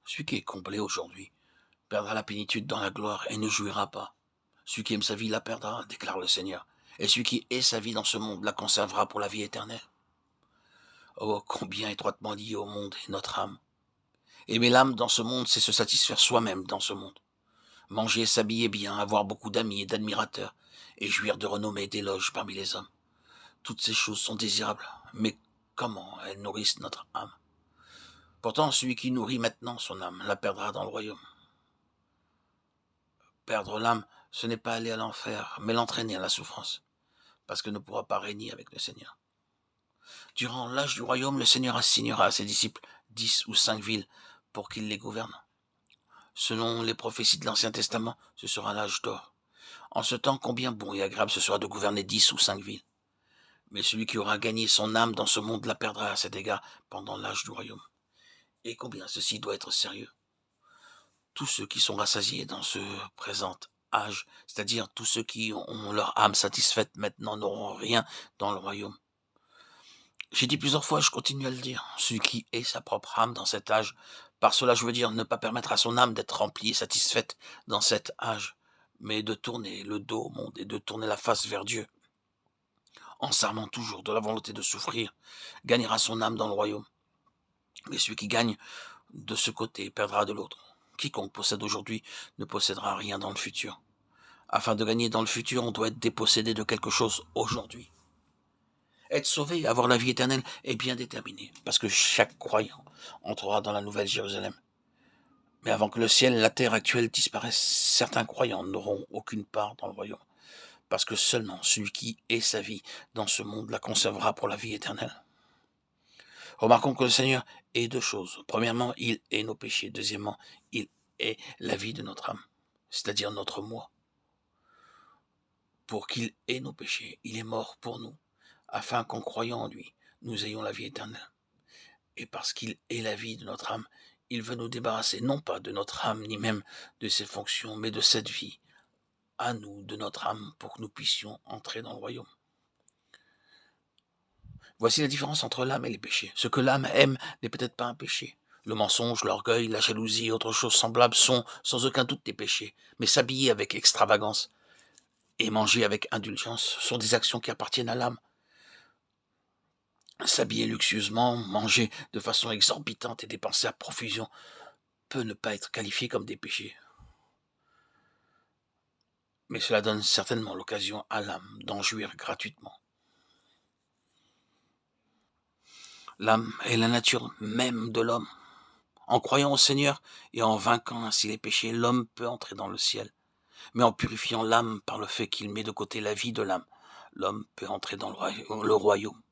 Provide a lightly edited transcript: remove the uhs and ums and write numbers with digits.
Celui qui est comblé aujourd'hui perdra la plénitude dans la gloire et ne jouira pas. Celui qui aime sa vie la perdra, déclare le Seigneur. Et celui qui hait sa vie dans ce monde la conservera pour la vie éternelle. Oh, combien étroitement lié au monde est notre âme. Aimer l'âme dans ce monde, c'est se satisfaire soi-même dans ce monde. Manger, s'habiller bien, avoir beaucoup d'amis et d'admirateurs, et jouir de renommée et d'éloges parmi les hommes. Toutes ces choses sont désirables, mais comment elles nourrissent notre âme? Pourtant, celui qui nourrit maintenant son âme la perdra dans le royaume. Perdre l'âme, ce n'est pas aller à l'enfer, mais l'entraîner à la souffrance, parce que ne pourra pas régner avec le Seigneur. Durant l'âge du royaume, le Seigneur assignera à ses disciples 10 ou 5 villes pour qu'ils les gouvernent. Selon les prophéties de l'Ancien Testament, ce sera l'âge d'or. En ce temps, combien bon et agréable ce sera de gouverner 10 ou 5 villes. Mais celui qui aura gagné son âme dans ce monde la perdra à cet égard pendant l'âge du royaume. Et combien ceci doit être sérieux. Tous ceux qui sont rassasiés dans ce présent âge, c'est-à-dire tous ceux qui ont leur âme satisfaite maintenant, n'auront rien dans le royaume. J'ai dit plusieurs fois, je continue à le dire, celui qui est sa propre âme dans cet âge, par cela je veux dire ne pas permettre à son âme d'être remplie et satisfaite dans cet âge, mais de tourner le dos au monde et de tourner la face vers Dieu, en s'armant toujours de la volonté de souffrir, gagnera son âme dans le royaume. Mais celui qui gagne de ce côté perdra de l'autre. Quiconque possède aujourd'hui ne possédera rien dans le futur. Afin de gagner dans le futur, on doit être dépossédé de quelque chose aujourd'hui. Être sauvé, avoir la vie éternelle est bien déterminé, parce que chaque croyant entrera dans la nouvelle Jérusalem. Mais avant que le ciel et la terre actuelle disparaissent, certains croyants n'auront aucune part dans le royaume, parce que seulement celui qui est sa vie dans ce monde la conservera pour la vie éternelle. Remarquons que le Seigneur est deux choses. Premièrement, il est nos péchés. Deuxièmement, il est la vie de notre âme, c'est-à-dire notre moi. Pour qu'il ait nos péchés, il est mort pour nous, afin qu'en croyant en lui, nous ayons la vie éternelle. Et parce qu'il est la vie de notre âme, il veut nous débarrasser non pas de notre âme, ni même de ses fonctions, mais de cette vie, à nous, de notre âme, pour que nous puissions entrer dans le royaume. Voici la différence entre l'âme et les péchés. Ce que l'âme aime n'est peut-être pas un péché. Le mensonge, l'orgueil, la jalousie et autres choses semblables sont sans aucun doute des péchés, mais s'habiller avec extravagance et manger avec indulgence sont des actions qui appartiennent à l'âme. S'habiller luxueusement, manger de façon exorbitante et dépenser à profusion peut ne pas être qualifié comme des péchés. Mais cela donne certainement l'occasion à l'âme d'en jouir gratuitement. L'âme est la nature même de l'homme. En croyant au Seigneur et en vainquant ainsi les péchés, l'homme peut entrer dans le ciel. Mais en purifiant l'âme par le fait qu'il met de côté la vie de l'âme, l'homme peut entrer dans le royaume.